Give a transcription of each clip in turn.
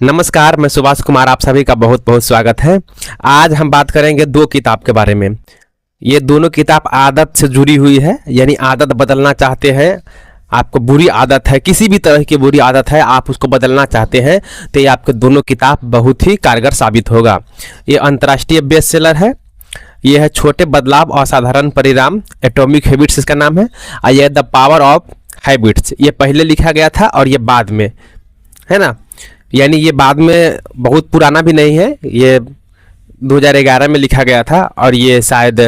नमस्कार, मैं सुभाष कुमार, आप सभी का बहुत बहुत स्वागत है। आज हम बात करेंगे दो किताब के बारे में। ये दोनों किताब आदत से जुड़ी हुई है, यानी आदत बदलना चाहते हैं, आपको बुरी आदत है, किसी भी तरह की बुरी आदत है, आप उसको बदलना चाहते हैं तो ये आपके दोनों किताब बहुत ही कारगर साबित होगा। ये अंतर्राष्ट्रीय बेस्ट सेलर है। ये है छोटे बदलाव असाधारण परिणाम, एटॉमिक हैबिट्स इसका नाम है। और ये द पावर ऑफ हैबिट्स, ये पहले लिखा गया था और ये बाद में, है ना, यानी ये बाद में, बहुत पुराना भी नहीं है, ये 2011 में लिखा गया था और ये शायद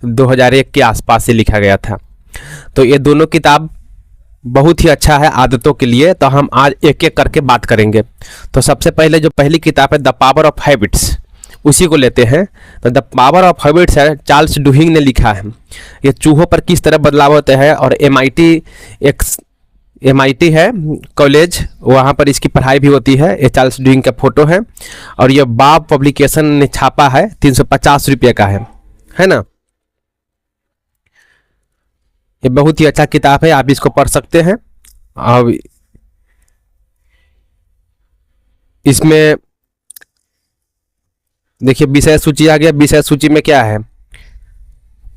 2001 के आसपास से लिखा गया था। तो ये दोनों किताब बहुत ही अच्छा है आदतों के लिए। तो हम आज एक एक करके बात करेंगे। तो सबसे पहले जो पहली किताब है द पावर ऑफ हैबिट्स, उसी को लेते हैं। तो द पावर ऑफ हैबिट्स है, चार्ल्स डुहिंग ने लिखा है। ये चूहों पर किस तरह बदलाव होते हैं, और MIT है कॉलेज, वहाँ पर इसकी पढ़ाई भी होती है। ये चार्ल्स डुहिंग का फोटो है और ये बाब पब्लिकेशन ने छापा है, 350 रुपये का है ना। ये बहुत ही अच्छा किताब है, आप इसको पढ़ सकते हैं। और इसमें देखिए विषय सूची आ गया। विषय सूची में क्या है,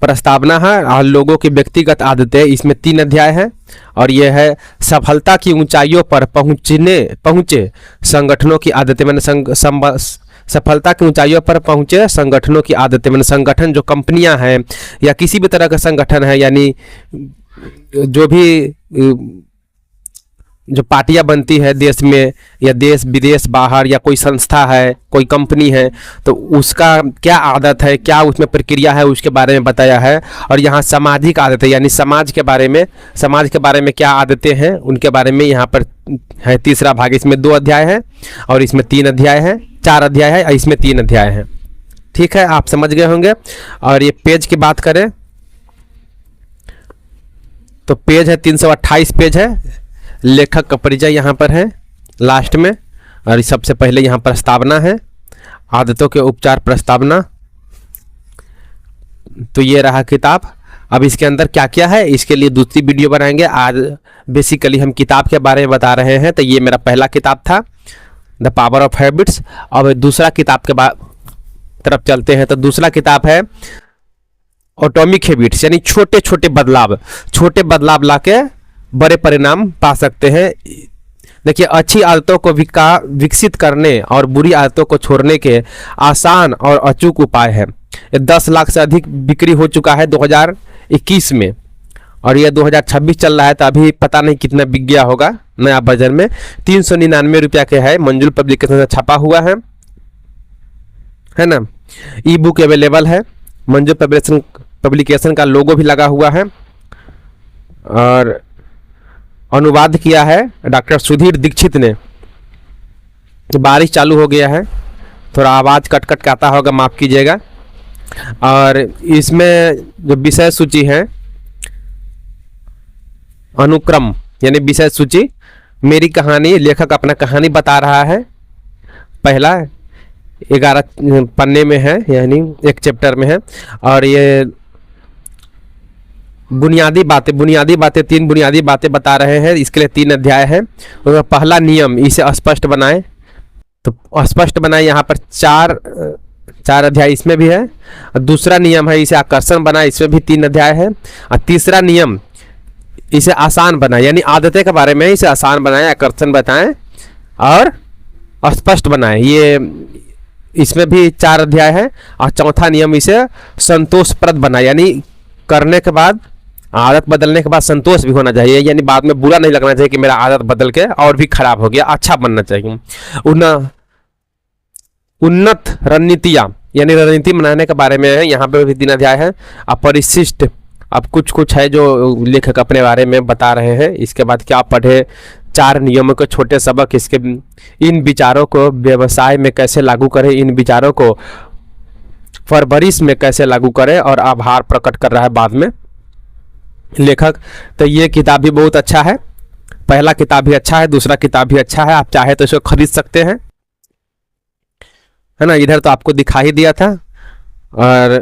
प्रस्तावना है और लोगों की व्यक्तिगत आदतें, इसमें 3 अध्याय हैं। और यह है सफलता की ऊंचाइयों पर पहुंचे संगठनों की आदतें, मैंने सफलता की ऊंचाइयों पर पहुंचे संगठनों की आदतें, मैंने संगठन जो कंपनियां हैं या किसी भी तरह का संगठन है, यानी जो भी जो पार्टियां बनती है देश में या देश विदेश बाहर, या कोई संस्था है, कोई कंपनी है, तो उसका क्या आदत है, क्या उसमें प्रक्रिया है, उसके बारे में बताया है। और यहाँ सामाजिक आदतें, यानी समाज के बारे में क्या आदतें हैं, उनके बारे में यहाँ पर है तीसरा भाग। इसमें 2 अध्याय है और इसमें 3 अध्याय है, 4 अध्याय है और इसमें 3 अध्याय है। ठीक है, आप समझ गए होंगे। और ये पेज की बात करें तो पेज है 328 पेज है। लेखक का परिचय यहाँ पर है लास्ट में, और सबसे पहले यहाँ प्रस्तावना है, आदतों के उपचार प्रस्तावना। तो ये रहा किताब। अब इसके अंदर क्या क्या है, इसके लिए दूसरी वीडियो बनाएंगे। आज बेसिकली हम किताब के बारे में बता रहे हैं। तो ये मेरा पहला किताब था द पावर ऑफ हैबिट्स। अब दूसरा किताब के तरफ चलते हैं। तो दूसरा किताब है एटॉमिक हैबिट्स, यानी छोटे बदलाव लाके बड़े परिणाम पा सकते हैं। देखिए, अच्छी आदतों को विकसित करने और बुरी आदतों को छोड़ने के आसान और अचूक उपाय है। ये 10 लाख से अधिक बिक्री हो चुका है 2021 में, और ये 2026 चल रहा है, तो अभी पता नहीं कितना बिक गया होगा नया वर्जन में। 399 रुपया के है, मंजुल पब्लिकेशन से छपा हुआ है ना। ई बुक अवेलेबल है, मंजुल पब्लिकेशन का लोगो भी लगा हुआ है। और अनुवाद किया है डॉक्टर सुधीर दीक्षित ने। बारिश चालू हो गया है, थोड़ा आवाज़ कट कट के आता होगा, माफ़ कीजिएगा। और इसमें जो विषय सूची है, अनुक्रम यानी विषय सूची, मेरी कहानी, लेखक अपना कहानी बता रहा है। पहला 11 पन्ने में है, यानी एक चैप्टर में है। और ये बुनियादी बातें 3 बुनियादी बातें बता रहे हैं। इसके लिए 3 अध्याय है। और पहला नियम, इसे स्पष्ट बनाएं। तो स्पष्ट बनाएं, यहाँ पर 4 अध्याय इसमें भी है। और दूसरा नियम है, इसे आकर्षण बनाएं, इसमें भी 3 अध्याय है। और तीसरा नियम, इसे आसान बनाएं, यानी आदतें के बारे में, इसे आसान बनाएं, आकर्षण बताएं और स्पष्ट बनाएं। ये इसमें भी 4 अध्याय है। और चौथा नियम, इसे संतोषप्रद बनाएं, यानी करने के बाद, आदत बदलने के बाद संतोष भी होना चाहिए, यानी बाद में बुरा नहीं लगना चाहिए कि मेरा आदत बदल के और भी खराब हो गया, अच्छा बनना चाहिए। उन्नत रणनीतियाँ, यानी रणनीति बनाने के बारे में है, यहाँ पे भी 3 अध्याय है। अपरिशिष्ट, अब कुछ है जो लेखक अपने बारे में बता रहे हैं। इसके बाद क्या पढ़े, 4 नियमों के छोटे सबक, इसके इन विचारों को व्यवसाय में कैसे लागू करें, इन विचारों को परवरिश में कैसे लागू करें, और आभार प्रकट कर रहा है बाद में लेखक। तो ये किताब भी बहुत अच्छा है। पहला किताब भी अच्छा है, दूसरा किताब भी अच्छा है। आप चाहे तो इसको खरीद सकते हैं, है ना। इधर तो आपको दिखा ही दिया था। और